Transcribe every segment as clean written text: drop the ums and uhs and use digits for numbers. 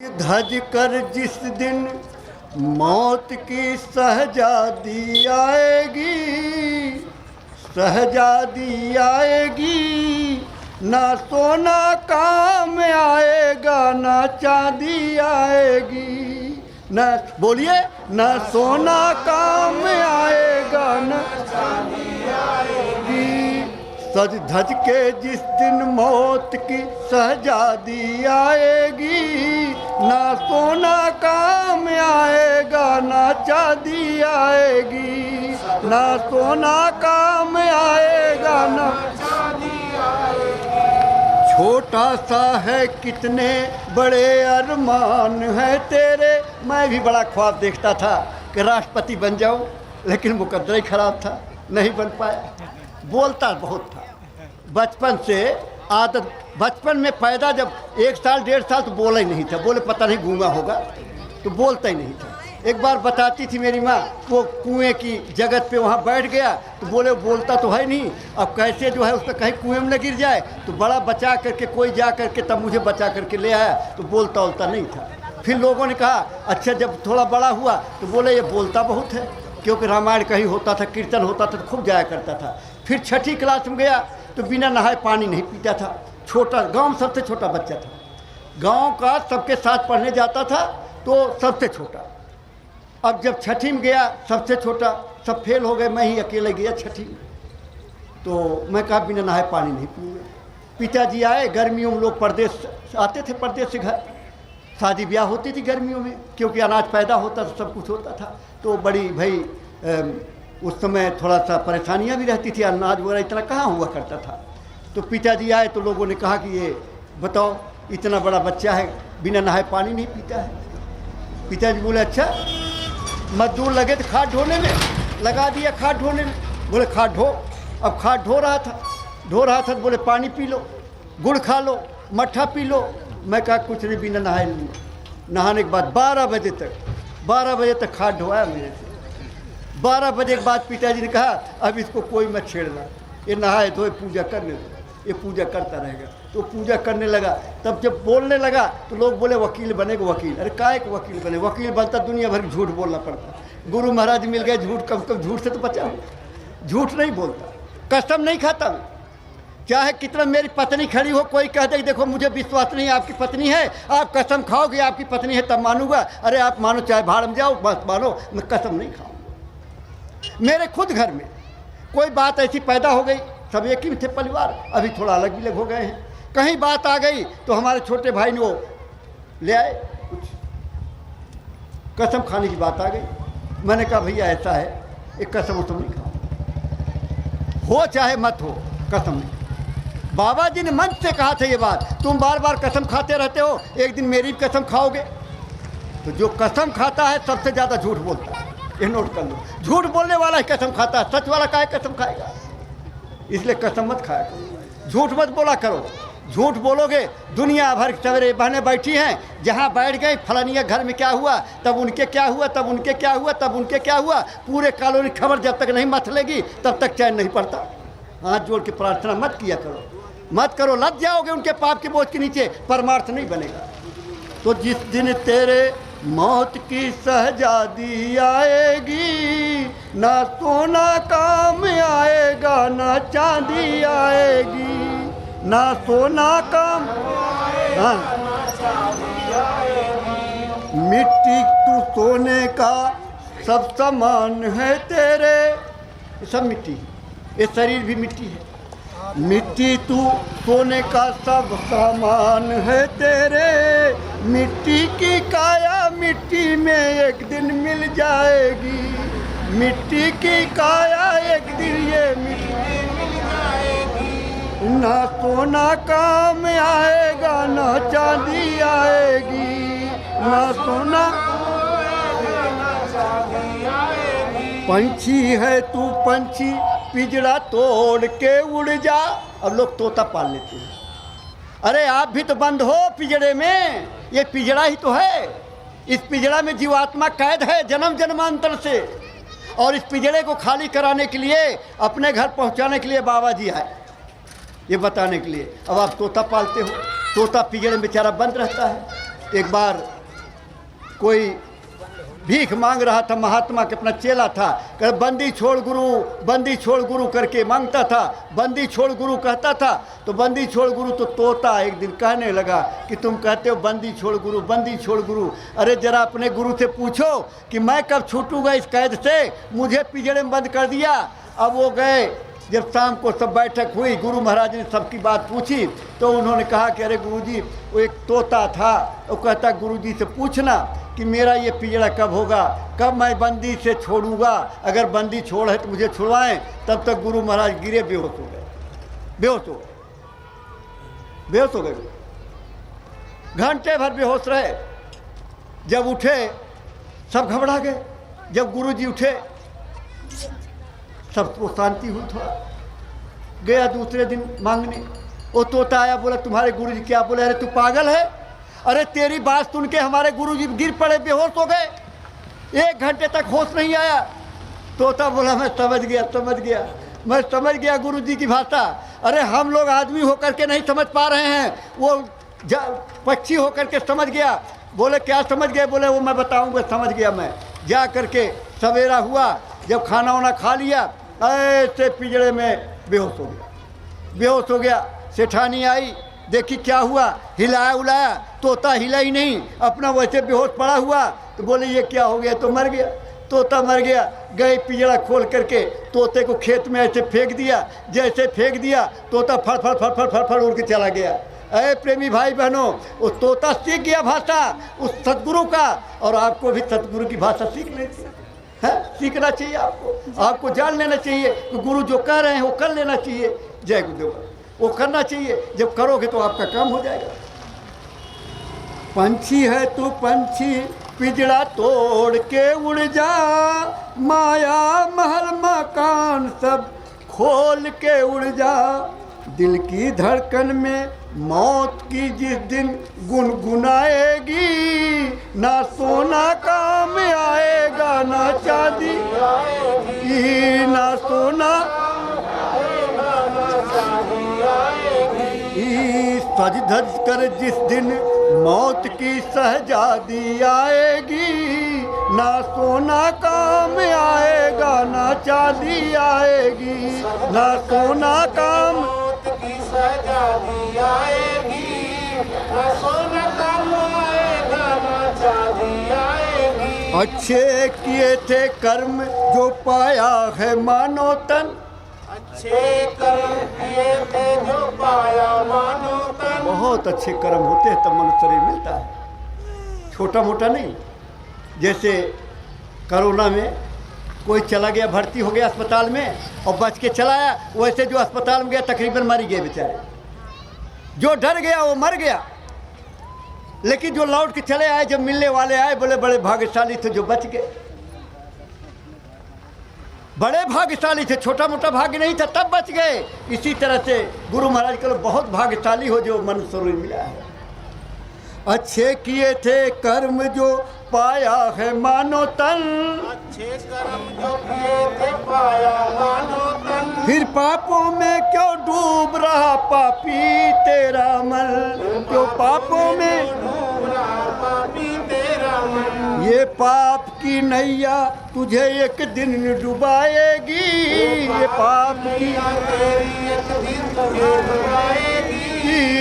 धज कर जिस दिन मौत की शहजादी आएगी, शहजादी आएगी, ना सोना काम आएगा ना चांदी आएगी। न बोलिए, ना सोना काम आएगा ना चांदी आएगी। सज धज के जिस दिन मौत की शहजादी आएगी, ना सोना काम आएगा ना चांदी आएगी, ना सोना काम आएगा ना चांदी आएगी। छोटा सा है कितने बड़े अरमान है तेरे। मैं भी बड़ा ख्वाब देखता था कि राष्ट्रपति बन जाऊं, लेकिन मुकद्दर ही खराब था, नहीं बन पाया। बोलता बहुत था बचपन से, आदत बचपन में पैदा जब 1 साल 1.5 साल तो बोला ही नहीं था। बोले पता नहीं गूंगा होगा, तो बोलता ही नहीं था। एक बार बताती थी मेरी माँ, वो कुएं की जगत पे वहाँ बैठ गया तो बोले बोलता तो है नहीं, अब कैसे जो है उसका कहीं कुएं में न गिर जाए। तो बड़ा बचा करके कोई जा करके तब मुझे बचा करके ले आया, तो बोलता उलता नहीं था। फिर लोगों ने कहा अच्छा जब थोड़ा बड़ा हुआ तो बोले ये बोलता बहुत है, क्योंकि रामायण कहीं होता था, कीर्तन होता था तो खूब जाया करता था। फिर 6ठी क्लास में गया तो बिना नहाए पानी नहीं पीता था। छोटा गांव में सबसे छोटा बच्चा था, गांव का सबके साथ पढ़ने जाता था तो सबसे छोटा। अब जब 6ठी में गया सबसे छोटा, सब फेल हो गए, मैं ही अकेले गया 6ठी में। तो मैं कहा बिना नहाए पानी नहीं पीऊँगा। पिताजी आए, गर्मियों में लोग परदेश आते थे, परदेश से घर शादी ब्याह होती थी गर्मियों में, क्योंकि अनाज पैदा होता था, सब कुछ होता था। तो बड़ी भाई उस समय थोड़ा सा परेशानियां भी रहती थी, अनाज वगैरह इतना कहाँ हुआ करता था। तो पिताजी आए तो लोगों ने कहा कि ये बताओ इतना बड़ा बच्चा है बिना नहाए पानी नहीं पीता है। पिताजी बोले अच्छा, मजदूर लगे तो खाद ढोने में, लगा दिया खाद ढोने में। बोले खाद ढो। अब खाद ढो रहा था तो बोले पानी पी लो, गुड़ खा लो, मट्ठा पी लो। मैं कहा कुछ नहीं, बिना नहाए लूँगा। नहाने के बाद 12 बजे तक खाद ढोया मेरे से। 12 बजे के बाद पिताजी ने कहा अब इसको कोई मत छेड़ना, ये नहाए धोए पूजा करने दो, ये पूजा करता रहेगा। तो पूजा करने लगा। तब जब बोलने लगा तो लोग बोले वकील बनेगा वकील। अरे काहे को वकील बने, वकील बनता दुनिया भर झूठ बोलना पड़ता। गुरु महाराज मिल गए, झूठ कम से कम झूठ से तो बचा हूँ, झूठ नहीं बोलता, कसम नहीं खाता। चाहे कितना मेरी पत्नी खड़ी हो, कोई कह दे देखो मुझे विश्वास नहीं आपकी पत्नी है, आप कसम खाओगे आपकी पत्नी है तब मानूंगा। अरे आप मानो चाहे भाड़ में जाओ, बस मानो, मैं कसम नहीं खाऊंगा। मेरे खुद घर में कोई बात ऐसी पैदा हो गई, सब एक ही थे परिवार, अभी थोड़ा अलग भी हो गए हैं। कहीं बात आ गई तो हमारे छोटे भाई ने वो ले आए, कुछ कसम खाने की बात आ गई। मैंने कहा भैया ऐसा है, एक कसम उसम नहीं खाओ, हो चाहे मत हो, कसम नहीं। बाबा जी ने मंच से कहा था ये बात, तुम बार बार कसम खाते रहते हो, एक दिन मेरी भी कसम खाओगे। तो जो कसम खाता है सबसे ज़्यादा झूठ बोलता है, ये नोट कर लो। झूठ बोलने वाला ही कसम खाता है, सच वाला काहे कसम खाएगा। इसलिए कसम मत खाया करो, झूठ मत बोला करो। झूठ बोलोगे दुनिया भर सवेरे बहनें बैठी हैं, जहाँ बैठ गए फलानिया घर में क्या हुआ, तब उनके क्या हुआ, तब उनके क्या हुआ, तब उनके क्या हुआ, पूरे कॉलोनी खबर जब तक नहीं मथलेगी तब तक चैन नहीं पड़ता। हाथ जोड़ के प्रार्थना मत किया करो, मत करो, लग जाओगे उनके पाप के बोझ के नीचे, परमार्थ नहीं बनेगा। तो जिस दिन तेरे मौत की शहजादी आएगी, ना सोना काम आएगा ना चांदी आएगी, ना सोना काम मिट्टी तू सोने का सब सामान है तेरे। ये सब मिट्टी है, ये शरीर भी मिट्टी है। मिट्टी तू सोने का सब सामान है तेरे, मिट्टी की काया मिट्टी में एक दिन मिल जाएगी, मिट्टी की काया एक दिन ये मिट्टी मिल जाएगी, ना सोना काम आएगा ना चांदी आएगी, ना सोना ना चांदी आएगी। पंछी है तू पंछी, पिंजड़ा तोड़ के उड़ जा। अब लोग तोता पाल लेते हैं, अरे आप भी तो बंद हो पिंजड़े में, ये पिंजड़ा ही तो है। इस पिंजड़ा में जीवात्मा कैद है जन्म जन्मांतर से, और इस पिंजड़े को खाली कराने के लिए, अपने घर पहुंचाने के लिए बाबा जी आए, ये बताने के लिए। अब आप तोता पालते हो, तोता पिंजड़े में बेचारा बंद रहता है, एक बार कोई भीख मांग रहा था, महात्मा के अपना चेला था, कर बंदी छोड़ गुरु करके मांगता था, बंदी छोड़ गुरु कहता था। तो बंदी छोड़ गुरु तो तोता एक दिन कहने लगा कि तुम कहते हो बंदी छोड़ गुरु, बंदी छोड़ गुरु। अरे जरा अपने गुरु से पूछो कि मैं कब छूटूंगा इस कैद से, मुझे पिंजड़े में बंद कर दिया। अब वो गए, जब शाम को सब बैठक हुई, गुरु महाराज ने सबकी बात पूछी तो उन्होंने कहा कि अरे गुरुजी, वो एक तोता था, वो कहता गुरुजी से पूछना कि मेरा ये पिंजड़ा कब होगा, कब मैं बंदी से छोड़ूंगा, अगर बंदी छोड़ है तो मुझे छुड़वाएं। तब तक गुरु महाराज गिरे, बेहोश हो गए, बेहोश हो गए। घंटे भर बेहोश रहे। जब उठे सब घबरा गए। जब गुरुजी उठे सबको शांति हुई। थोड़ा गया दूसरे दिन मांगने, वो तोता आया, बोला तुम्हारे गुरुजी क्या बोले? अरे तू पागल है, अरे तेरी बात सुन के हमारे गुरुजी गिर पड़े, बेहोश हो गए, 1 घंटे तक होश नहीं आया। तोता बोला मैं समझ गया गुरुजी की भाषा। अरे हम लोग आदमी होकर के नहीं समझ पा रहे हैं, वो पक्षी होकर के समझ गया। बोले क्या समझ गए? बोले वो मैं बताऊंगा, समझ गया मैं। जा करके सवेरा हुआ, जब खाना वाना खा लिया, ऐसे पिंजड़े में बेहोश हो गया। सेठानी आई, देखी क्या हुआ, हिलाया उलाया, तोता हिला ही नहीं, अपना वैसे बेहोश पड़ा हुआ। तो बोले ये क्या हो गया? तो मर गया, तोता मर गया। गए पिंजड़ा खोल करके तोते को खेत में ऐसे फेंक दिया। जैसे फेंक दिया तोता फड़ उड़ के चला गया। अरे प्रेमी भाई बहनों, वो तोता सीख गया भाषा उस सतगुरु का, और आपको भी सतगुरु की भाषा सीखनी चाहिए, सीखना चाहिए। आपको जान लेना चाहिए कि गुरु जो कह रहे हैं वो कर लेना चाहिए। जय गुरुदेव, वो करना चाहिए। जब करोगे तो आपका काम हो जाएगा। पंछी है तू पंछी, पिंजड़ा तोड़ के उड़ जा, माया महल मकान सब खोल के उड़ जा। दिल की धड़कन में मौत की जिस दिन गुनगुनाएगी, ना सोना काम आएगा ना चांदी, ना सोना सज धज कर जिस दिन मौत की शहजादी आएगी, ना सोना काम आएगा ना चांदी आएगी, ना सोना काम की शहजादी आएगी, ना सोना काम आएगा ना चांदी आएगी। अच्छे किए थे कर्म जो पाया है मानो तन, अच्छे कर्म किए थे जो पाया मानो तन। बहुत अच्छे कर्म होते हैं तब मनुष्य शरीर मिलता है, छोटा मोटा नहीं। जैसे कोरोना में कोई चला गया, भर्ती हो गया अस्पताल में और बच के चला आया, वैसे जो अस्पताल में गया तकरीबन मर गए बेचारे। जो डर गया वो मर गया, लेकिन जो लौट के चले आए, जब मिलने वाले आए, बोले बड़े भाग्यशाली थे जो बच गए, बड़े भाग्यशाली थे, छोटा मोटा भाग्य नहीं था तब बच गए। इसी तरह से गुरु महाराज कहो बहुत भाग्यशाली हो जो मनुष्य शरीर मिला है। अच्छे किए थे कर्म जो पाया है मानो तन, अच्छे कर्म जो किए थे पाया मानो तन। फिर पापों में क्यों डूब रहा पापी तेरा मन, क्यों पापों में डूब रहा पापी तेरा मन। ये पाप की नैया तुझे एक दिन डुबाएगी, ये पाप की एक दिन तुझे डुबाएगी।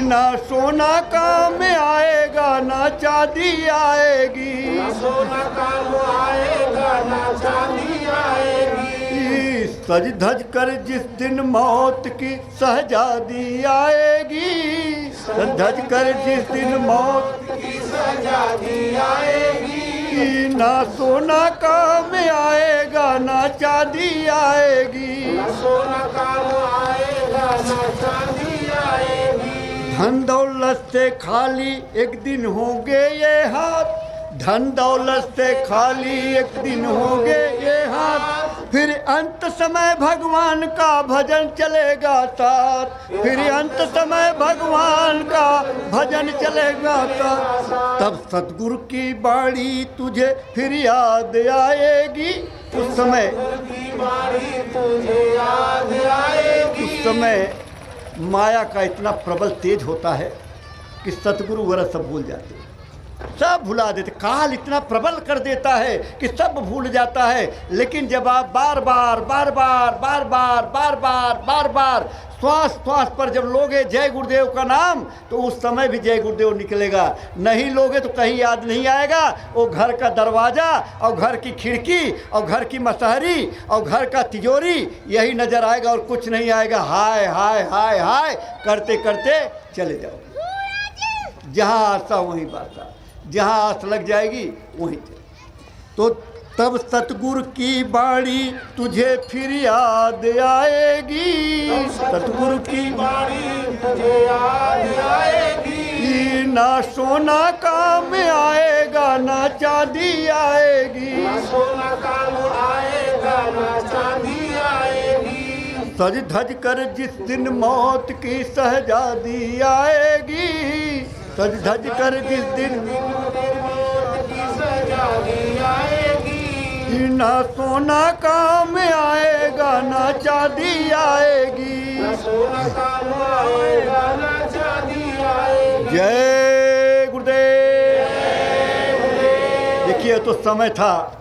ना सोना काम आएगा ना चांदी आएगी, ना सोना काम आएगा ना चांदी आएगी। सज धज कर जिस दिन मौत की शहजादी आएगी, सज धज कर जिस दिन मौत की शहजादी आएगी। ना सोना काम आएगा ना चांदी आएगी, ना सोना काम आएगा ना चांदी आएगी। धन दौलत से खाली एक दिन होंगे ये हाथ, धन दौलत से खाली एक दिन होंगे ये हाथ। फिर अंत समय भगवान का भजन चलेगा साथ, फिर अंत समय भगवान का भजन चलेगा साथ। तब सतगुरु की बाणी तुझे फिर याद आएगी, उस समय तुझे याद आएगी। उस समय माया का इतना प्रबल तेज होता है कि सतगुरु वगैरह सब भूल जाते हैं। सब भुला देते। काल इतना प्रबल कर देता है कि सब भूल जाता है। लेकिन जब आप बार बार बार बार बार बार बार बार बार बार श्वास श्वास पर जब लोगे जय गुरुदेव का नाम, तो उस समय भी जय गुरुदेव निकलेगा। नहीं लोगे तो कहीं याद नहीं आएगा। वो घर का दरवाज़ा और घर की खिड़की और घर की मसहरी और घर का तिजोरी यही नज़र आएगा और कुछ नहीं आएगा। हाय हाय हाय हाय करते करते चले जाओ। जहाँ आशा वहीं बासा, जहाँ आस लग जाएगी वहीं चले। तो तब सतगुरु की बाणी तुझे फिर याद आएगी, सतगुरु की बाणी तुझे याद आएगी। ना सोना काम आएगा ना चांदी आएगी, ना सोना काम आएगा ना चांदी आएगी। सज धज कर जिस दिन मौत की शहजादी आएगी, सज धज कर जिस दिन मौत की शहजादी आएगी। ना सोना काम आएगा ना चांदी आएगी, ना सोना काम आएगा ना चांदी आएगी। जय गुरुदेव। देखिए तो समय था